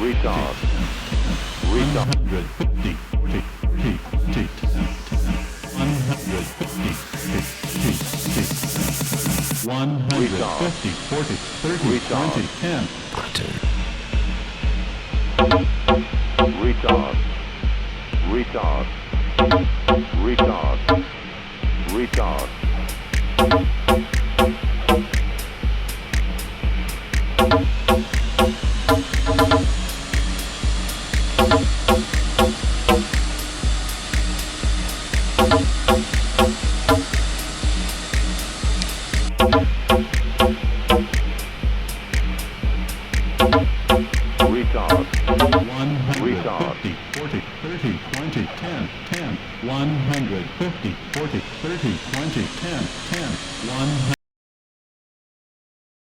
retard, retard, 150, 40, 30, 20, 150, 150, 40, 30, 20, 10. retard, retard, retard, retard. Retard, 150, 40, 30, 20, 10, 10, 150, 40, 30, 20, 10, 10,